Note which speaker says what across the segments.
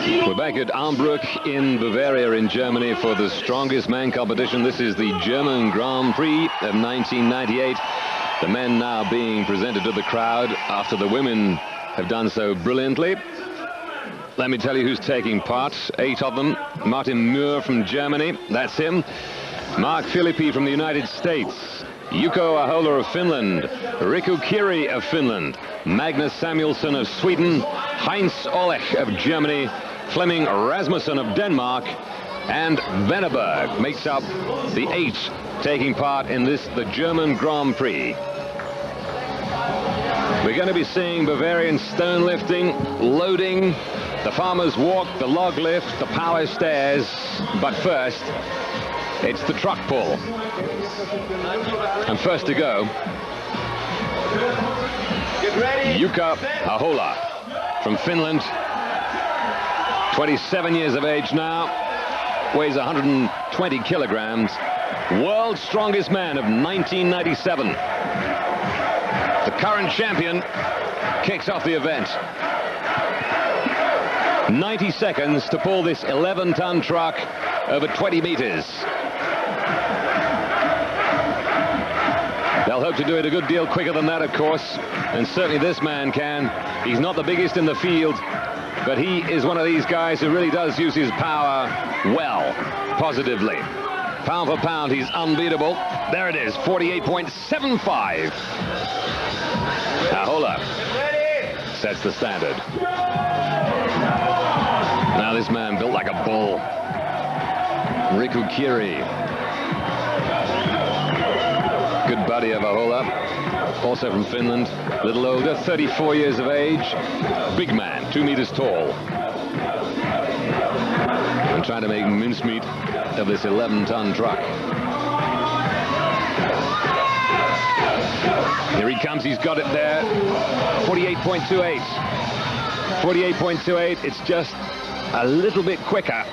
Speaker 1: We're back at Armbruck in Bavaria in Germany for the strongest man competition. This is the German Grand Prix of 1998. The men now being presented to the crowd after the women have done so brilliantly. Let me tell you who's taking part. 8 of them. Martin Muir from Germany. That's him. Mark Filippi from the United States. Jouko Ahola of Finland. Riku Kiri of Finland. Magnus Samuelsson of Sweden. Heinz Olech of Germany. Flemming Rasmussen of Denmark. And Venneberg makes up the 8 taking part in the German Grand Prix. We're going to be seeing Bavarian stone lifting, loading, the farmer's walk, the log lift, the power stairs. But first, it's the truck pull. And first to go, Jouko Ahola from Finland, 27 years of age now, weighs 120 kilograms, world's strongest man of 1997. The current champion kicks off the event. 90 seconds to pull this 11-ton truck over 20 meters. They'll hope to do it a good deal quicker than that, of course, and certainly this man can. He's not the biggest in the field, but he is one of these guys who really does use his power well, positively. Pound for pound, he's unbeatable. There it is, 48.75. Ahola sets the standard. Now this man built like a bull. Riku Kiri. Good buddy of Ahola, also from Finland, a little older, 34 years of age. Big man, 2 meters tall. And trying to make mincemeat of this 11-ton truck. Here he comes, he's got it there. 48.28. 48.28, it's just a little bit quicker.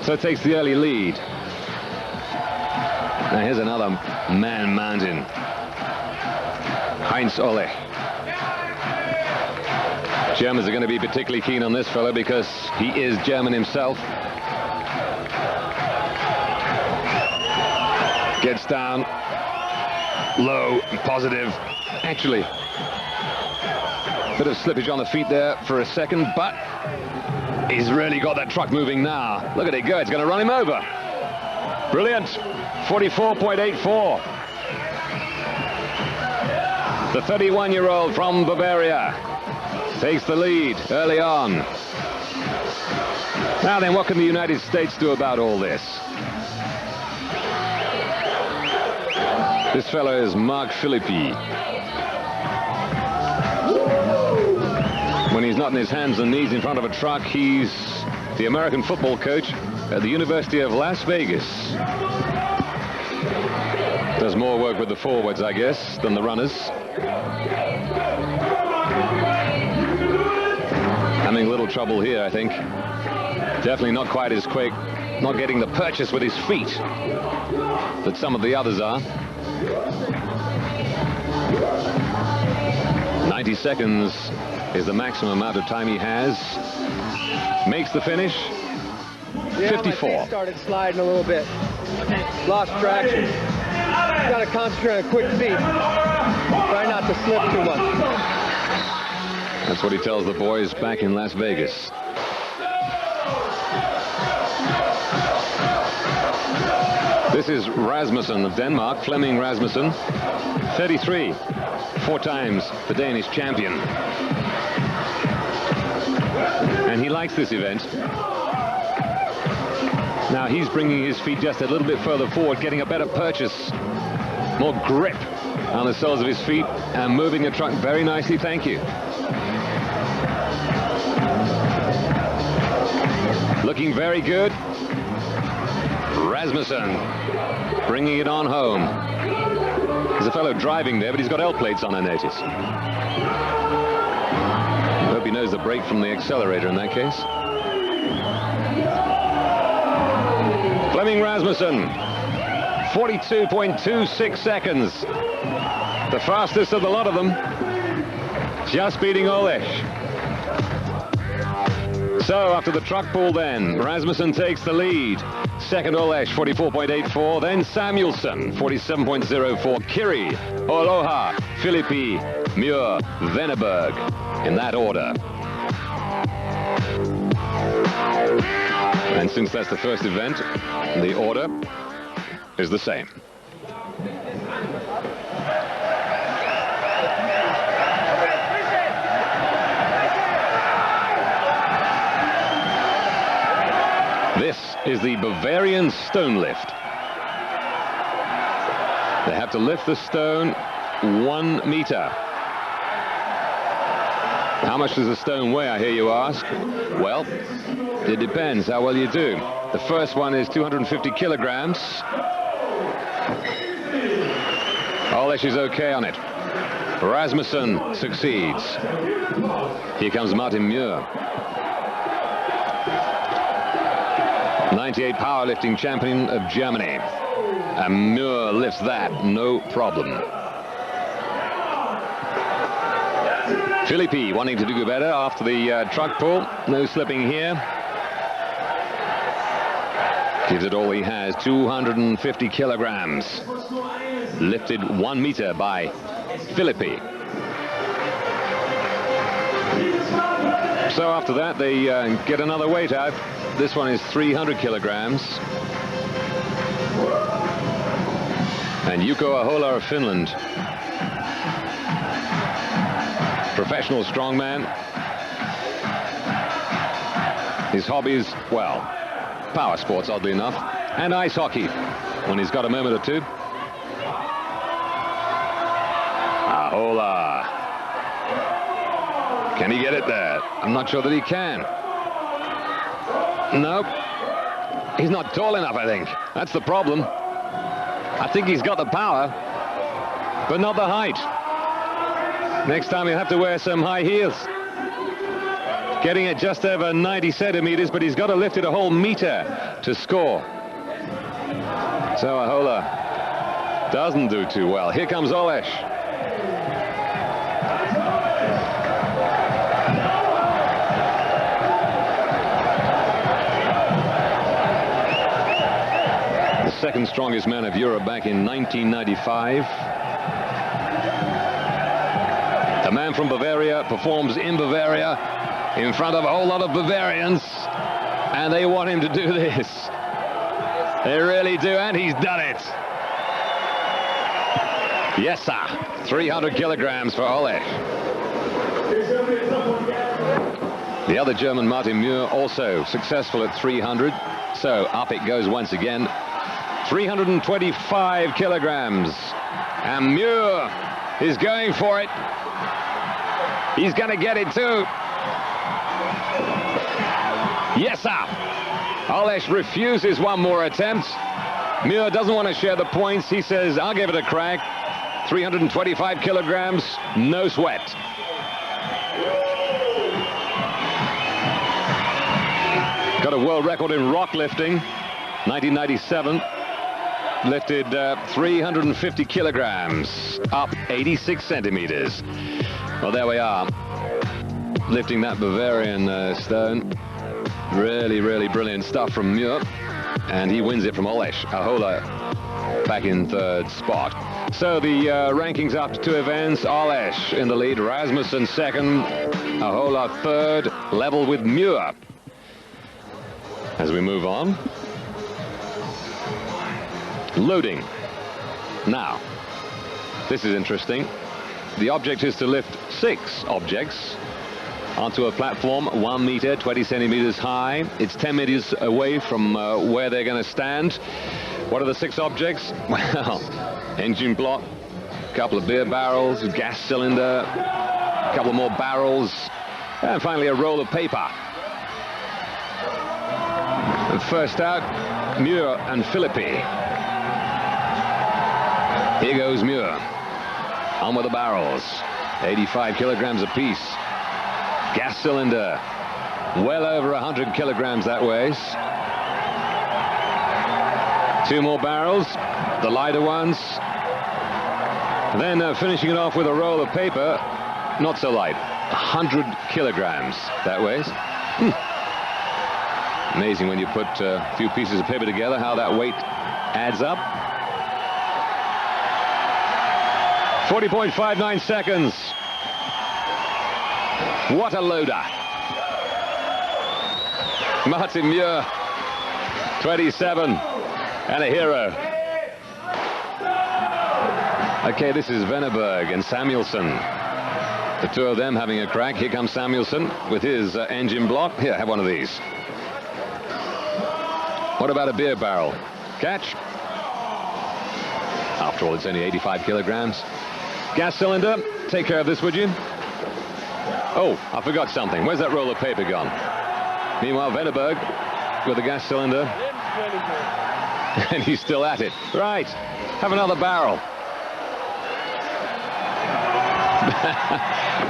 Speaker 1: So it takes the early lead. Now here's another man mountain. Heinz Olech. Germans are going to be particularly keen on this fellow because he is German himself. Gets down low, positive. Actually, bit of slippage on the feet there for a second, but he's really got that truck moving now. Look at it go, it's going to run him over. Brilliant. 44.84. The 31-year-old from Bavaria takes the lead early on. Now then, what can the United States do about all this? This fellow is Mark Filippi. When he's not in his hands and knees in front of a truck, he's the American football coach at the University of Las Vegas. Does more work with the forwards, I guess, than the runners. Having a little trouble here, I think. Definitely not quite as quick. Not getting the purchase with his feet that some of the others are. 90 seconds is the maximum amount of time he has. Makes the finish.
Speaker 2: Yeah,
Speaker 1: 54.
Speaker 2: My feet started sliding a little bit. Lost traction. Got to concentrate on quick feet. Try not to slip too much.
Speaker 1: That's what he tells the boys back in Las Vegas. This is Rasmussen of Denmark, Flemming Rasmussen, 33, 4 times the Danish champion. And he likes this event. Now he's bringing his feet just a little bit further forward, getting a better purchase, more grip on the soles of his feet, and moving the truck very nicely, thank you. Looking very good. Rasmussen bringing it on home. There's a fellow driving there, but he's got L plates on, I notice. I hope he knows the brake from the accelerator in that case. Flemming Rasmussen, 42.26 seconds. The fastest of the lot of them, just beating Olech. So after the truck pull then, Rasmussen takes the lead. Second Olesh, 44.84. Then Samuelsson, 47.04. Kiri, Ahola, Philippi, Muir, Venneberg, in that order. And since that's the first event, the order is the same. This is the Bavarian stone lift. They have to lift the stone 1 meter. How much does the stone weigh, I hear you ask? Well, it depends how well you do. The first one is 250 kilograms. Olesh is okay on it. Rasmussen succeeds. Here comes Martin Muir. 98 powerlifting champion of Germany. And Muir lifts that, no problem. Philippi wanting to do better after the truck pull. No slipping here. Gives it all he has, 250 kilograms. Lifted 1 meter by Philippi. So after that, they get another weight out. This one is 300 kilograms. And Jouko Ahola of Finland. Professional strongman. His hobbies, well, power sports, oddly enough, and ice hockey, when he's got a moment or two. Ahola. Can he get it there? I'm not sure that he can. Nope. He's not tall enough, I think. That's the problem. I think he's got the power, but not the height. Next time he'll have to wear some high heels. Getting it just over 90 centimeters, but he's got to lift it a whole meter to score. So Ahola doesn't do too well. Here comes Olesh. The second strongest man of Europe back in 1995. The man from Bavaria performs in Bavaria in front of a whole lot of Bavarians, and they want him to do this. They really do, and he's done it. Yes, sir. 300 kilograms for Olesh. The other German, Martin Muir, also successful at 300. So up it goes once again. 325 kilograms. And Muir is going for it. He's going to get it too. Yes, sir. Olesh refuses one more attempt. Muir doesn't want to share the points. He says, I'll give it a crack. 325 kilograms, no sweat. Got a world record in rock lifting, 1997. Lifted 350 kilograms, up 86 centimeters. Well, there we are, lifting that Bavarian stone. Really, really brilliant stuff from Muir. And he wins it from Olesh. Ahola back in third spot. So the rankings after 2 events. Olesh in the lead, Rasmussen second, Ahola third, level with Muir. As we move on. Loading. Now, this is interesting. The object is to lift 6 objects onto a platform 1 meter, 20 centimeters high. It's 10 meters away from where they're going to stand. What are the 6 objects? Well, engine block, a couple of beer barrels, a gas cylinder, a couple more barrels, and finally a roll of paper. And first out, Muir and Philippi. Here goes Muir. On with the barrels. 85 kilograms apiece. Gas cylinder. Well over 100 kilograms that weighs. 2 more barrels, the lighter ones. And then finishing it off with a roll of paper. Not so light. 100 kilograms that weighs. Amazing when you put a few pieces of paper together, how that weight adds up. 40.59 seconds. What a loader. Martin Muir, 27, and a hero. Okay, this is Venneberg and Samuelsson. The two of them having a crack. Here comes Samuelsson with his engine block. Here, have one of these. What about a beer barrel? Catch. After all, it's only 85 kilograms. Gas cylinder. Take care of this, would you? Oh, I forgot something. Where's that roll of paper gone? Meanwhile, Venneberg with the gas cylinder. And he's still at it. Right. Have another barrel.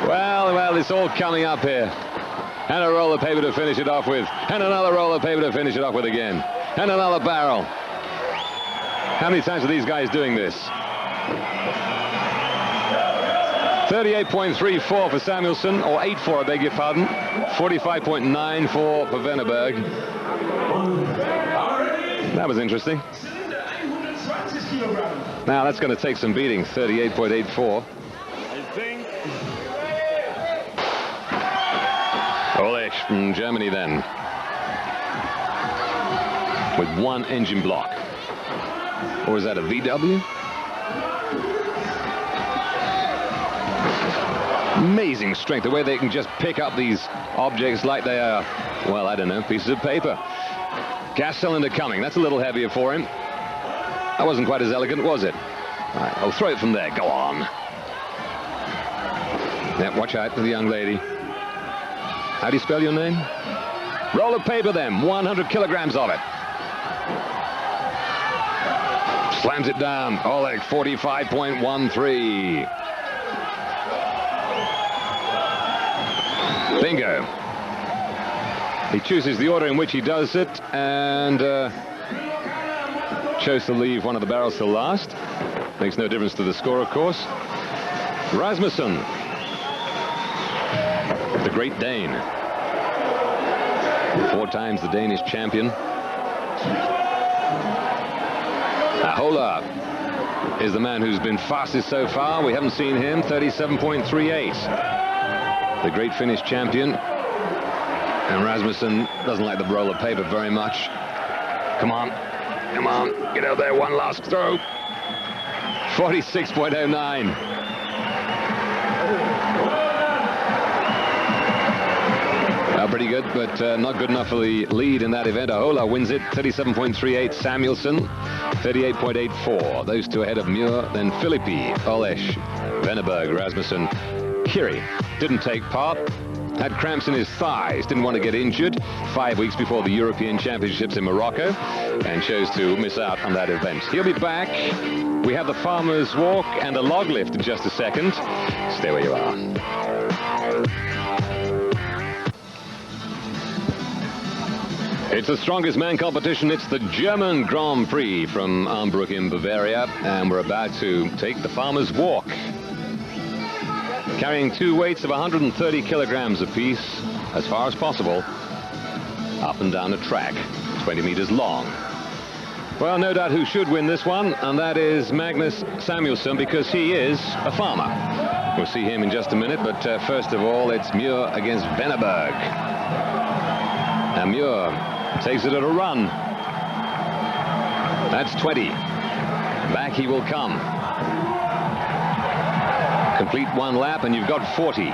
Speaker 1: well, it's all coming up here. And a roll of paper to finish it off with. And another roll of paper to finish it off with again. And another barrel. How many times are these guys doing this? 38.34 for Samuelsson, or 8.4, I beg your pardon. 45.94 for Venneberg. That was interesting. Now that's going to take some beating. 38.84. Olesch from Germany then, with one engine block. Or is that a VW? Amazing strength, the way they can just pick up these objects like they are, well, I don't know, pieces of paper. Gas cylinder coming. That's a little heavier for him. That wasn't quite as elegant, was it? All right, I'll throw it from there. Go on. Yeah, watch out for the young lady. How do you spell your name? Roll of paper then, 100 kilograms of it. Slams it down. Oleg, 45.13. Bingo. He chooses the order in which he does it, and chose to leave one of the barrels till last. Makes no difference to the score, of course. Rasmussen, the Great Dane. 4 times the Danish champion. Ahola is the man who's been fastest so far. We haven't seen him. 37.38. The great Finnish champion. And Rasmussen doesn't like the roll of paper very much. Come on. Come on. Get out there. One last throw. 46.09. Pretty good, but not good enough for the lead in that event. Ahola wins it. 37.38. Samuelsson, 38.84. Those two ahead of Muir, then Philippi, Olesch, Venneberg, Rasmussen. Kiri didn't take part. Had cramps in his thighs, didn't want to get injured 5 weeks before the European Championships in Morocco, and chose to miss out on that event. He'll be back. We have the Farmer's Walk and the log lift in just a second. Stay where you are. It's the strongest man competition. It's the German Grand Prix from Armbruck in Bavaria, and we're about to take the Farmer's Walk. Carrying 2 weights of 130 kilograms apiece, as far as possible, up and down a track, 20 meters long. Well, no doubt who should win this one, and that is Magnus Samuelsson, because he is a farmer. We'll see him in just a minute, but first of all, it's Muir against Venneberg. And Muir takes it at a run. That's 20. Back he will come. Complete 1 lap and you've got 40.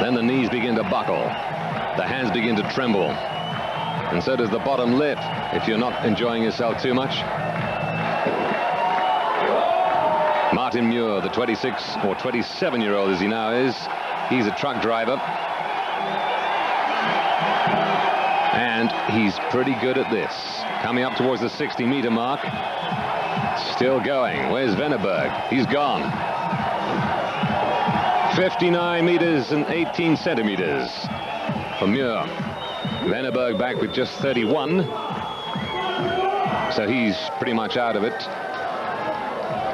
Speaker 1: Then the knees begin to buckle. The hands begin to tremble. And so does the bottom lip if you're not enjoying yourself too much. Martin Muir, the 26 or 27-year-old as he now is, he's a truck driver. And he's pretty good at this. Coming up towards the 60-meter mark. Still going. Where's Venneberg? He's gone. 59 meters and 18 centimeters for Muir. Venneberg back with just 31. So he's pretty much out of it.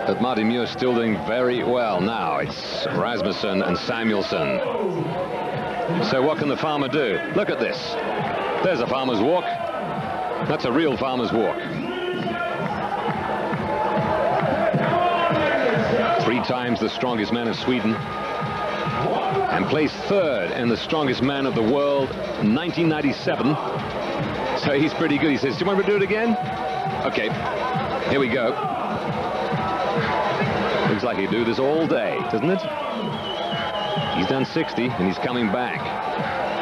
Speaker 1: But Martin Muir still doing very well. Now it's Rasmussen and Samuelsson. So what can the farmer do? Look at this. There's a farmer's walk. That's a real farmer's walk. 3 times the strongest man of Sweden. And placed 3rd in the strongest man of the world, 1997. So he's pretty good. He says, do you want me to do it again? Okay, here we go. Looks like he'd do this all day, doesn't it? He's done 60 and he's coming back.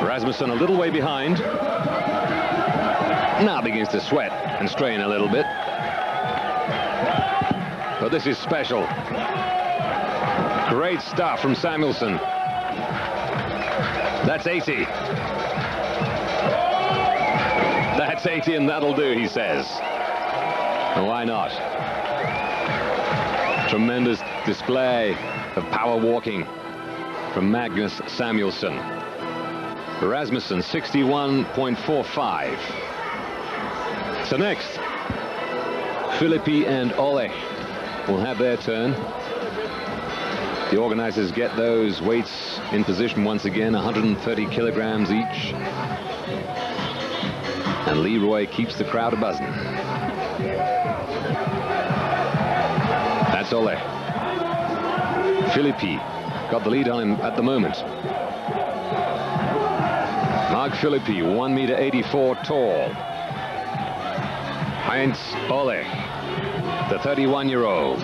Speaker 1: Rasmussen a little way behind. Now begins to sweat and strain a little bit. But this is special. Great stuff from Samuelsson. That's 80. That's 80 and that'll do, he says. And why not? Tremendous display of power walking from Magnus Samuelsson. Rasmussen, 61.45. So next, Filippi and Ole will have their turn. The organizers get those weights in position once again, 130 kilograms each. And Leroy keeps the crowd a-buzzing. That's Ole. Filippi got the lead on him at the moment. Mark Filippi, 1.84 meters tall. Heinz Ole, the 31-year-old.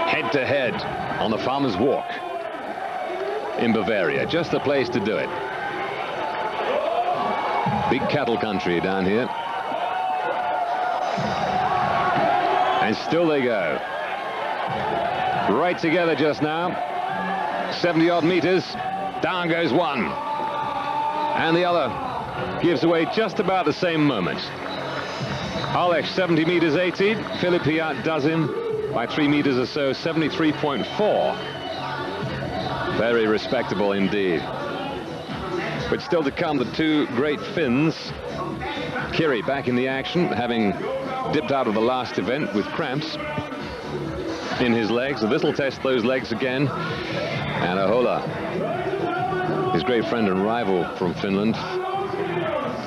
Speaker 1: Head-to-head on the Farmer's Walk in Bavaria. Just the place to do it. Big cattle country down here. And still they go. Right together just now. 70-odd meters. Down goes one. And the other gives away just about the same moment. Ole, 70 meters 80. Filippi outdoes him by 3 meters or so, 73.4. Very respectable indeed. But still to come, the 2 great Finns. Kiri back in the action, having dipped out of the last event with cramps in his legs. So this will test those legs again. And Ahola, his great friend and rival from Finland.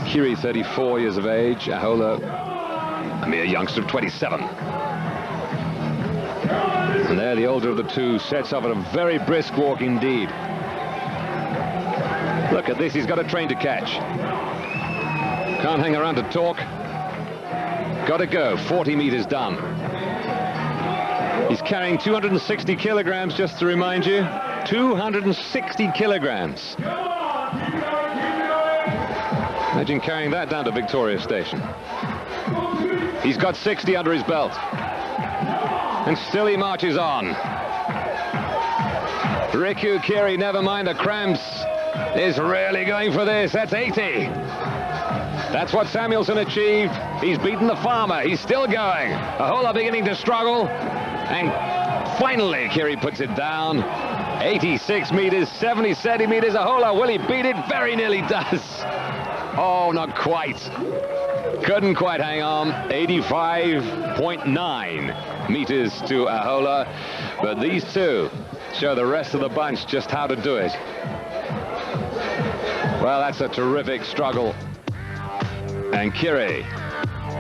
Speaker 1: Kiri, 34 years of age. Ahola, a mere youngster of 27. And there, the older of the 2 sets off at a very brisk walk indeed. Look at this, he's got a train to catch. Can't hang around to talk. Got to go, 40 meters done. He's carrying 260 kilograms, just to remind you. 260 kilograms. Imagine carrying that down to Victoria Station. He's got 60 under his belt. And still he marches on. Riku, Kiri, never mind the cramps, is really going for this. That's 80. That's what Samuelsson achieved. He's beaten the farmer. He's still going. Ahola beginning to struggle. And finally, Kiri puts it down. 86 meters, 70 centimeters. Ahola, will he beat it? Very nearly does. Oh, not quite. Couldn't quite hang on. 85.9 meters to Ahola. But these 2 show the rest of the bunch just how to do it. Well, that's a terrific struggle. And Kiri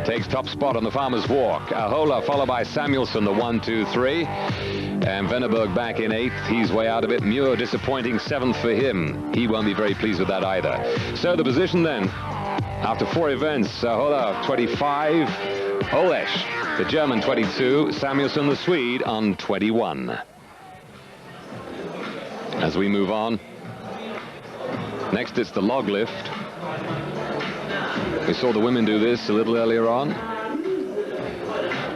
Speaker 1: takes top spot on the Farmer's Walk. Ahola followed by Samuelsson, the 1, 2, 3. And Venneberg back in 8th. He's way out of it. Muir disappointing 7th for him. He won't be very pleased with that either. So the position then, after 4 events, Ahola 25, Olesh, the German, 22, Samuelsson, the Swede, on 21. As we move on, next it's the log lift. We saw the women do this a little earlier on.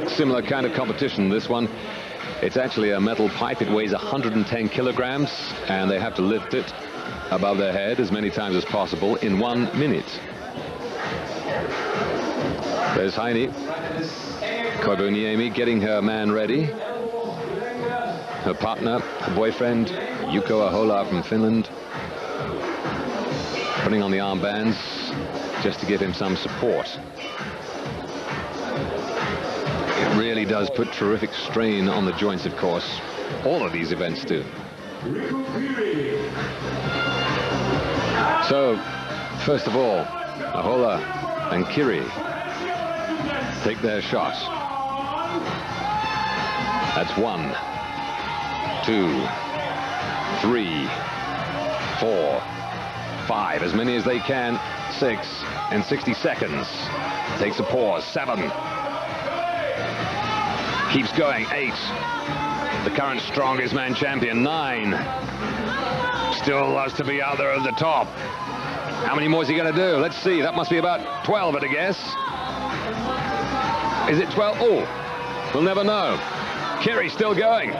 Speaker 1: Similar kind of competition, this one. It's actually a metal pipe. It weighs 110 kilograms, and they have to lift it above their head as many times as possible in 1 minute. There's Heini Koivuniemi getting her man ready. Her partner, her boyfriend, Jouko Ahola from Finland, putting on the armbands just to give him some support. It really does put terrific strain on the joints, of course. All of these events do. So, first of all, Ahola and Kiri take their shot. That's 1, 2, 3, 4, 5, as many as they can. 6 in 60 seconds. Takes a pause. 7. Keeps going. 8. The current strongest man champion. 9. Still loves to be out there at the top. How many more is he going to do? Let's see. That must be about 12 at a guess. Is it 12? Oh, we'll never know. Kiri still going.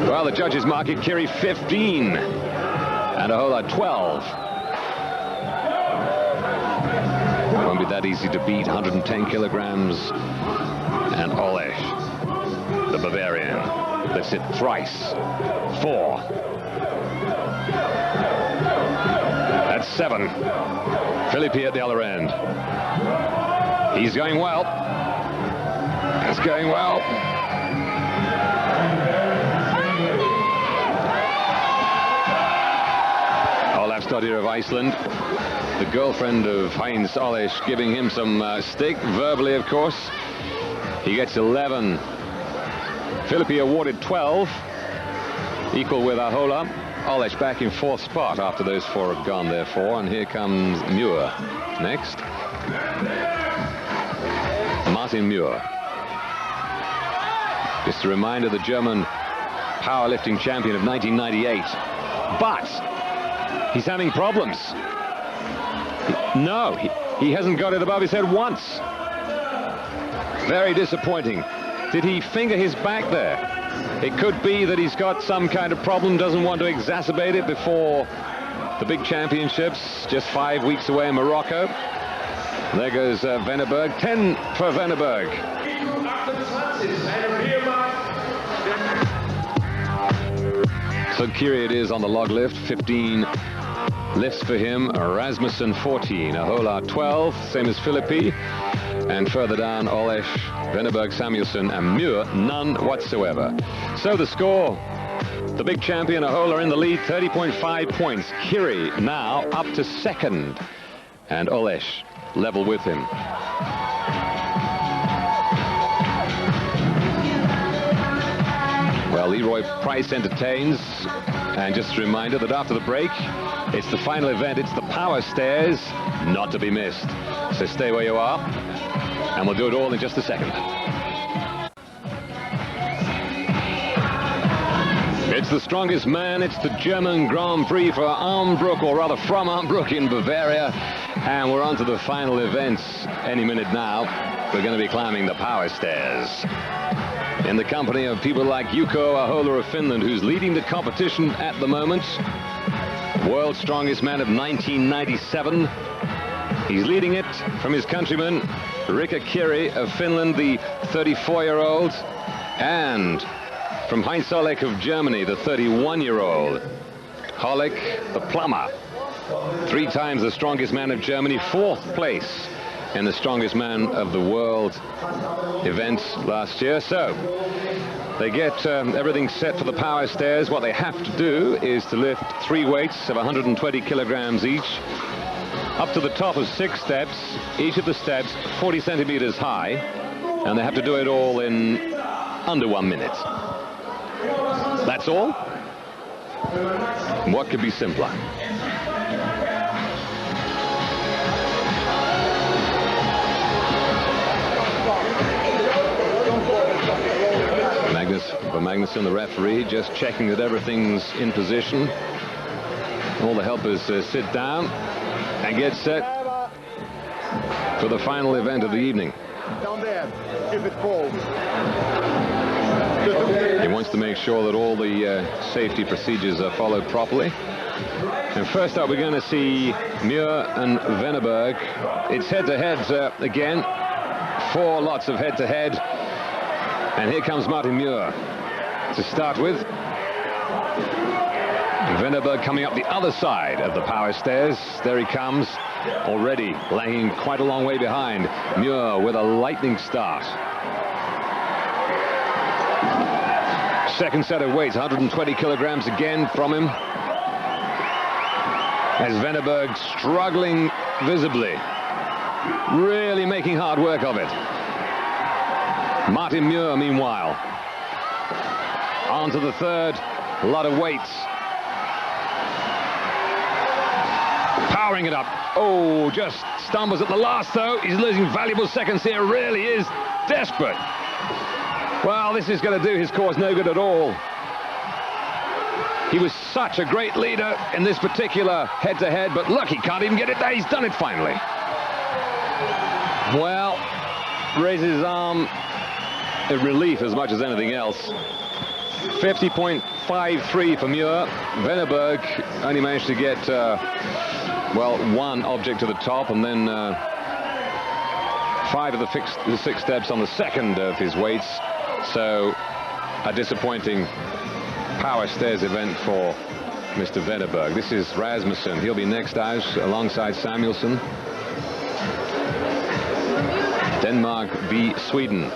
Speaker 1: Well, the judges mark it Kiri 15 and Ahola 12. It won't be that easy to beat. 110 kilograms. And Olesh, the Bavarian, lifts it thrice. 4. That's 7. Philippi at the other end. He's going well. It's going well. Olafsdottir of Iceland, the girlfriend of Heinz Olesh, giving him some stick, verbally of course. He gets 11. Philippi awarded 12, equal with Ahola. Olesh back in 4th spot after those 4 have gone, therefore. And here comes Muir next. Martin Muir. Just a reminder, the German powerlifting champion of 1998. But he's having problems. No, he hasn't got it above his head once. Very disappointing. Did he finger his back there? It could be that he's got some kind of problem, doesn't want to exacerbate it before the big championships, just 5 weeks away in Morocco. There goes Venneberg. 10 for Venneberg. So Kiri it is on the log lift. 15 lifts for him. Rasmussen 14. Ahola 12, same as Philippi. And further down, Olesh, Venneberg, Samuelsson, and Muir, none whatsoever. So the score, the big champion Ahola in the lead, 30.5 points. Kiri now up to 2nd. And Olesh level with him. Well, Leroy Price entertains. And just a reminder that after the break, it's the final event. It's the power stairs, not to be missed. So stay where you are, and we'll do it all in just a second. It's the strongest man. It's the German Grand Prix for Armbruck, or rather from Armbruck in Bavaria. And we're on to the final events any minute now. We're going to be climbing the power stairs in the company of people like Jouko, Ahola of Finland, who's leading the competition at the moment. World's strongest man of 1997. He's leading it from his countryman, Riku Kiri of Finland, the 34-year-old, and from Heinz Olesh of Germany, the 31-year-old. Hollick, the plumber, 3 times the strongest man of Germany, 4th place in the strongest man of the world event last year. So they get everything set for the power stairs. What they have to do is to lift 3 weights of 120 kilograms each up to the top of 6 steps, each of the steps 40 centimeters high, and they have to do it all in under 1 minute. That's all. What could be simpler? Magnus, the referee, just checking that everything's in position. All the helpers sit down and get set for the final event of the evening.
Speaker 2: Down there, if it falls.
Speaker 1: He wants to make sure that all the safety procedures are followed properly. And first up, we're going to see Muir and Venneberg. It's head-to-head again. 4 lots of head-to-head. And here comes Martin Muir to start with. Venneberg coming up the other side of the power stairs. There he comes, already laying quite a long way behind. Muir with a lightning start. Second set of weights, 120 kilograms again from him. As Venneberg struggling visibly, really making hard work of it. Martin Muir, meanwhile, on to the third, a lot of weights. Powering it up. Oh, just stumbles at the last, though. He's losing valuable seconds here, really is desperate. Well, this is going to do his cause no good at all. He was such a great leader in this particular head-to-head, but look, he can't even get it there. He's done it finally. Well, raises his arm in relief as much as anything else. 50.53 for Muir. Venneberg only managed to get, well, one object to the top, and then 5 of the 6 steps on the second of his weights. So a disappointing power stairs event for Mr. Venneberg. This is Rasmussen. He'll be next out alongside Samuelsson. Denmark v Sweden.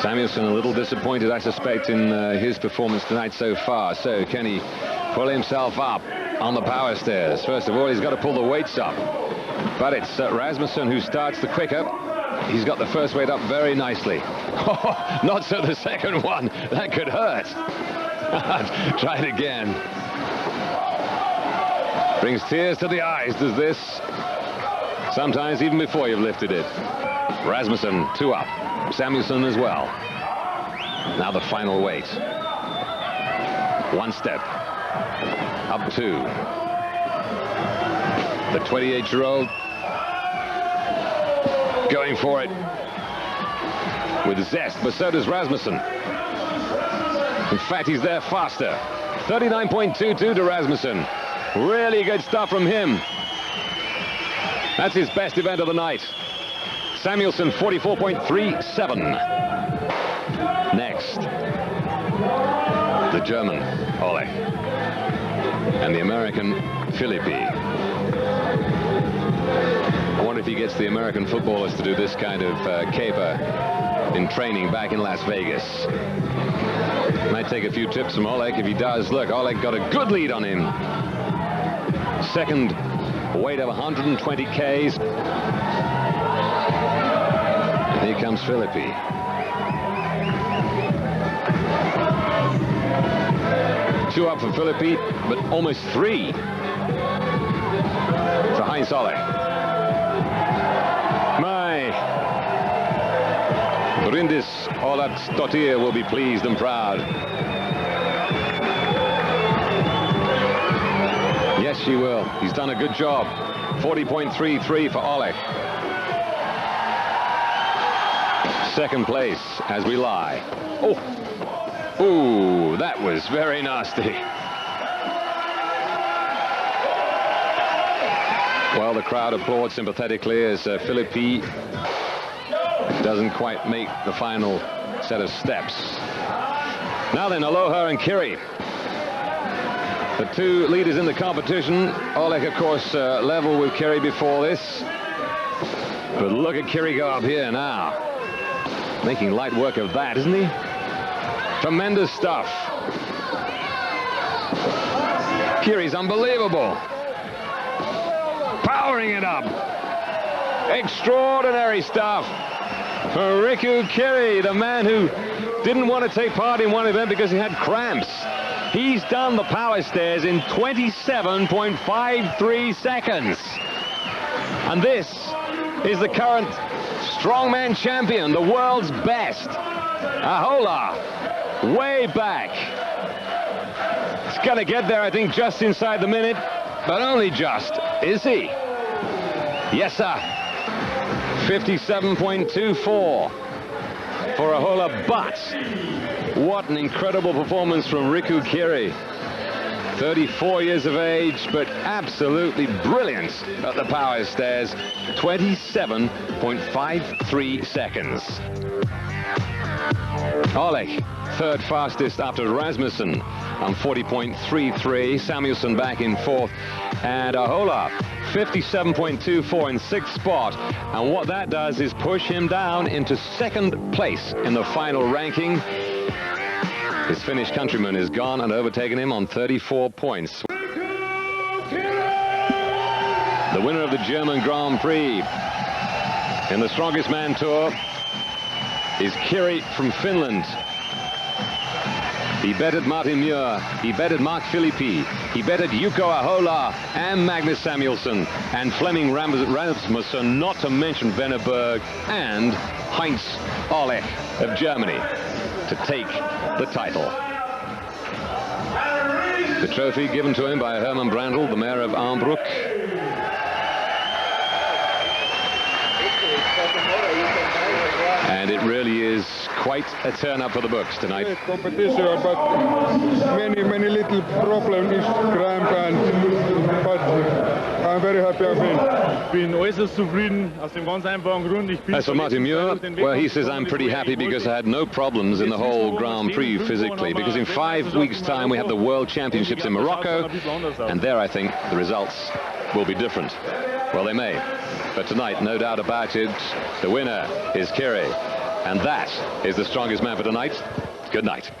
Speaker 1: Samuelsson a little disappointed, I suspect, in his performance tonight so far. So can he pull himself up on the power stairs? First of all, he's got to pull the weights up. But it's Rasmussen who starts the quicker. He's got the first weight up very nicely. Oh, not so the second one. That could hurt. Try it again. Brings tears to the eyes, does this. Sometimes even before you've lifted it. Rasmussen, 2 up. Samuelsson as well. Now the final weight. 1 step. Up 2. The 28-year-old going for it with zest, but so does Rasmussen. In fact, he's there faster. 39.22 to Rasmussen. Really good stuff from him. That's his best event of the night. Samuelsson, 44.37. Next, the German, Ole, and the American, Philippi. I wonder if he gets the American footballers to do this kind of caper in training back in Las Vegas. Might take a few tips from Oleg. If he does, look, Oleg got a good lead on him. Second weight of 120 Ks. And here comes Philippi. Two up for Philippi, but almost 3 for Heinz Oleg. My Brindis Olatsdottir will be pleased and proud. Yes, she will. He's done a good job. 40.33 for Oleg. Second place as we lie. Oh, ooh, that was very nasty. Well, the crowd applauds sympathetically as Philippi doesn't quite make the final set of steps. Now then, Aloha and Kiri. The 2 leaders in the competition. Oleg, of course, level with Kiri before this. But look at Kiri go up here now. Making light work of that, isn't he? Tremendous stuff. Kiri's unbelievable. Powering it up. Extraordinary stuff for Riku Kiri, the man who didn't want to take part in one event because he had cramps. He's done the power stairs in 27.53 seconds. And this is the current Strongman champion, the world's best. Ahola, way back. He's going to get there, I think, just inside the minute, but only just. Is he? Yes, sir. 57.24 for Ahola, but what an incredible performance from Riku Kiri. 34 years of age, but absolutely brilliant at the power stairs. 27.53 seconds. Oleg, third fastest after Rasmussen on 40.33. Samuelsson back in 4th. And Ahola, 57.24 in 6th spot. And what that does is push him down into 2nd place in the final ranking. His Finnish countryman is gone and overtaken him on 34 points. The winner of the German Grand Prix in the Strongest Man Tour is Kiri from Finland. He betted Martin Muir, he betted Mark Philippi, he betted Jouko Ahola and Magnus Samuelsson and Flemming Rasmussen, not to mention Venneberg and Heinz Oleg of Germany to take the title. The trophy given to him by Herman Brandl, the mayor of Armbruck. And it really is quite a turn-up for the books tonight.
Speaker 3: Competition, but many little problems is cramp, but I'm very happy I've been äußerst zufrieden aus dem ganz einfachen Grund.
Speaker 1: As for Martin Muir, well, he says, I'm pretty happy because I had no problems in the whole Grand Prix physically, because in 5 weeks' time we have the World Championships in Morocco, and there I think the results will be different. Well, they may, but tonight, no doubt about it, the winner is Kiri, and that is the Strongest Man for tonight. Good night.